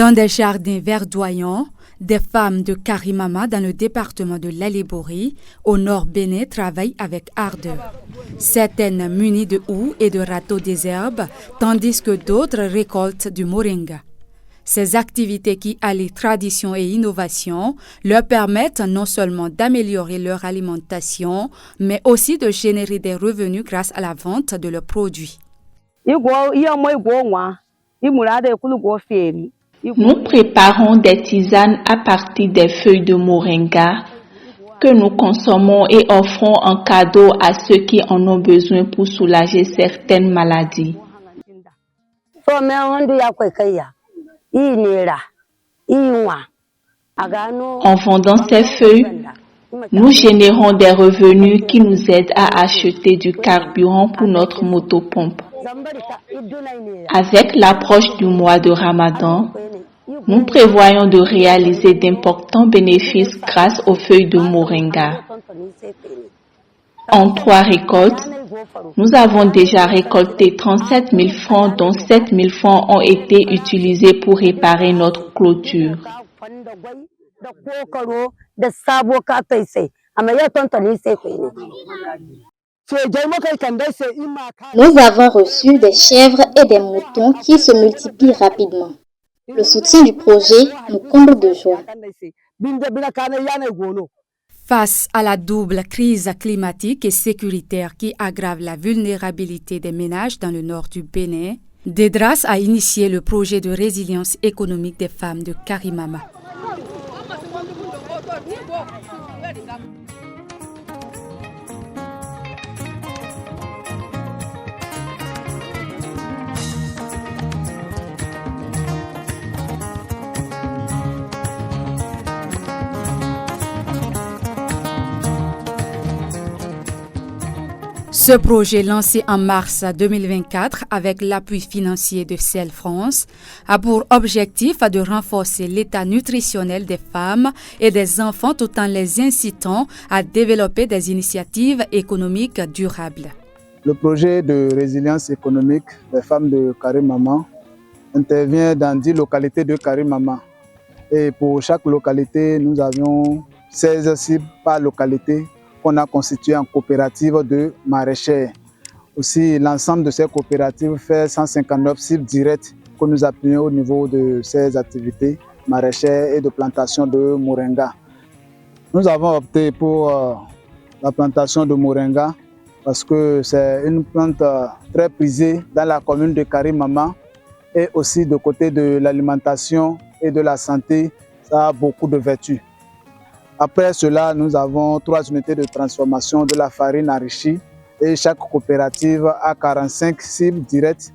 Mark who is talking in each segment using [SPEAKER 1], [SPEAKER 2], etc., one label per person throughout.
[SPEAKER 1] Dans des jardins verdoyants, des femmes de Karimama dans le département de l'Alébori, au nord Bénin, travaillent avec ardeur. Certaines munies de houes et de râteaux des herbes, tandis que d'autres récoltent du moringa. Ces activités qui allient tradition et innovation leur permettent non seulement d'améliorer leur alimentation, mais aussi de générer des revenus grâce à la vente de leurs produits.
[SPEAKER 2] Nous préparons des tisanes à partir des feuilles de moringa que nous consommons et offrons en cadeau à ceux qui en ont besoin pour soulager certaines maladies. En vendant ces feuilles, nous générons des revenus qui nous aident à acheter du carburant pour notre motopompe. Avec l'approche du mois de Ramadan, nous prévoyons de réaliser d'importants bénéfices grâce aux feuilles de moringa. En 3 récoltes, nous avons déjà récolté 37 000 francs, dont 7 000 francs ont été utilisés pour réparer notre clôture.
[SPEAKER 3] Nous avons reçu des chèvres et des moutons qui se multiplient rapidement. Le soutien du projet nous comble de joie.
[SPEAKER 1] Face à la double crise climatique et sécuritaire qui aggrave la vulnérabilité des ménages dans le nord du Bénin, DEDRAS a initié le projet de résilience économique des femmes de Karimama. Ce projet, lancé en mars 2024 avec l'appui financier de CEL France, a pour objectif de renforcer l'état nutritionnel des femmes et des enfants tout en les incitant à développer des initiatives économiques durables.
[SPEAKER 4] Le projet de résilience économique des femmes de Karimama intervient dans 10 localités de Karimama. Et pour chaque localité, nous avions 16 cibles par localité qu'on a constitué en coopérative de maraîchers. Aussi, l'ensemble de ces coopératives fait 159 cibles directes que nous appuyons au niveau de ces activités maraîchères et de plantation de moringa. Nous avons opté pour la plantation de moringa parce que c'est une plante très prisée dans la commune de Karimama et aussi de côté de l'alimentation et de la santé, ça a beaucoup de vertus. Après cela, nous avons 3 unités de transformation de la farine enrichie et chaque coopérative a 45 cibles directes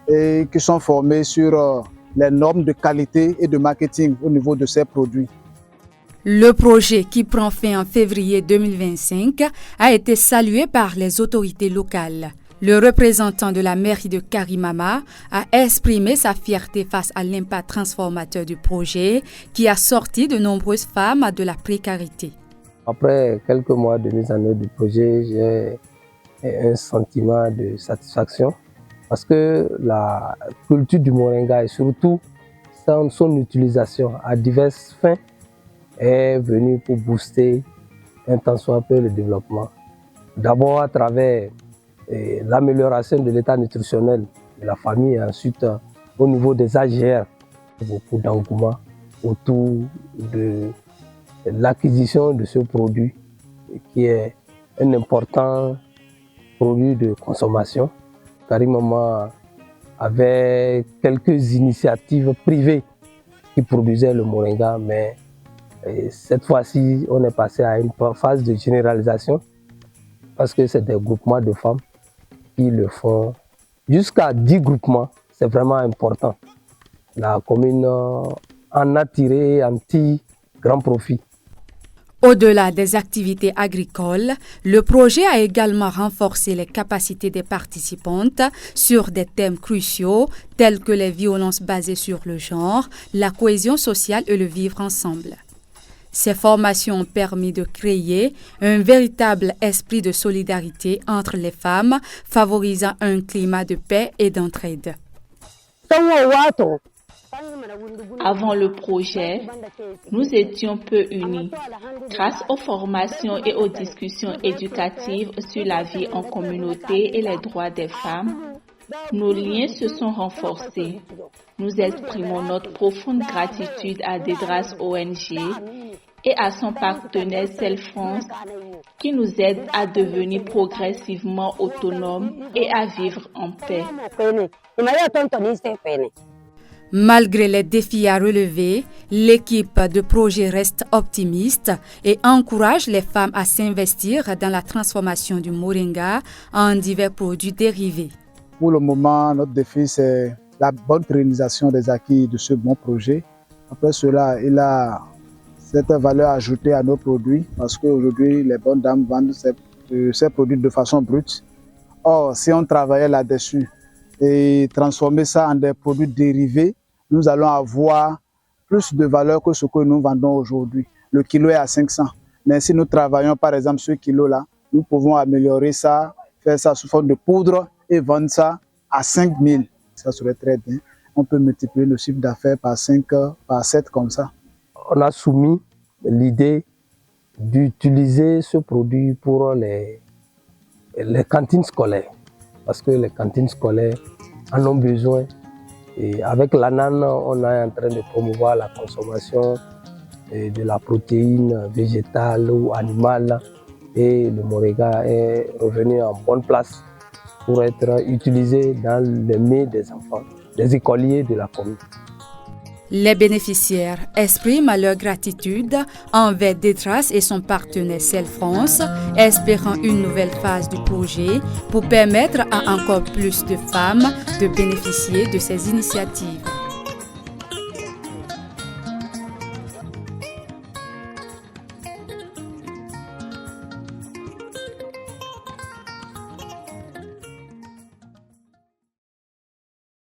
[SPEAKER 4] et qui sont formées sur les normes de qualité et de marketing au niveau de ces produits.
[SPEAKER 1] Le projet, qui prend fin en février 2025, a été salué par les autorités locales. Le représentant de la mairie de Karimama a exprimé sa fierté face à l'impact transformateur du projet qui a sorti de nombreuses femmes de la précarité.
[SPEAKER 5] Après quelques mois de mise en œuvre du projet, j'ai un sentiment de satisfaction parce que la culture du moringa et surtout son utilisation à diverses fins est venue pour booster un tant soit peu le développement. D'abord à travers l'amélioration de l'état nutritionnel de la famille et ensuite au niveau des AGR, beaucoup d'engouement autour de l'acquisition de ce produit qui est un important produit de consommation. Karimama avait quelques initiatives privées qui produisaient le moringa, mais cette fois-ci on est passé à une phase de généralisation parce que c'est des groupements de femmes qui le font jusqu'à 10 groupements, c'est vraiment important. La commune en a tiré un petit grand profit.
[SPEAKER 1] Au-delà des activités agricoles, le projet a également renforcé les capacités des participantes sur des thèmes cruciaux tels que les violences basées sur le genre, la cohésion sociale et le vivre ensemble. Ces formations ont permis de créer un véritable esprit de solidarité entre les femmes, favorisant un climat de paix et d'entraide.
[SPEAKER 2] Avant le projet, nous étions peu unis. Grâce aux formations et aux discussions éducatives sur la vie en communauté et les droits des femmes, nos liens se sont renforcés. Nous exprimons notre profonde gratitude à Dedras ONG et à son partenaire Cell France qui nous aide à devenir progressivement autonomes et à vivre en paix.
[SPEAKER 1] Malgré les défis à relever, l'équipe de projet reste optimiste et encourage les femmes à s'investir dans la transformation du moringa en divers produits dérivés.
[SPEAKER 4] Pour le moment, notre défi, c'est la bonne pérennisation des acquis de ce bon projet. Après cela, il a cette valeur ajoutée à nos produits parce qu'aujourd'hui, les bonnes dames vendent ces produits de façon brute. Or, si on travaillait là-dessus et transformer ça en des produits dérivés, nous allons avoir plus de valeur que ce que nous vendons aujourd'hui. Le kilo est à 500. Mais si nous travaillons par exemple ce kilo-là, nous pouvons améliorer ça, faire ça sous forme de poudre et vendre ça à 5000. Ça serait très bien. On peut multiplier le chiffre d'affaires par 5, par 7 comme ça.
[SPEAKER 5] On a soumis l'idée d'utiliser ce produit pour les cantines scolaires. Parce que les cantines scolaires en ont besoin. Et avec l'ANAN, on est en train de promouvoir la consommation de la protéine végétale ou animale. Et le moringa est revenu en bonne place pour être utilisé dans les mets des enfants, des écoliers de la commune.
[SPEAKER 1] Les bénéficiaires expriment leur gratitude envers Dedras et son partenaire Cell France, espérant une nouvelle phase du projet pour permettre à encore plus de femmes de bénéficier de ces initiatives.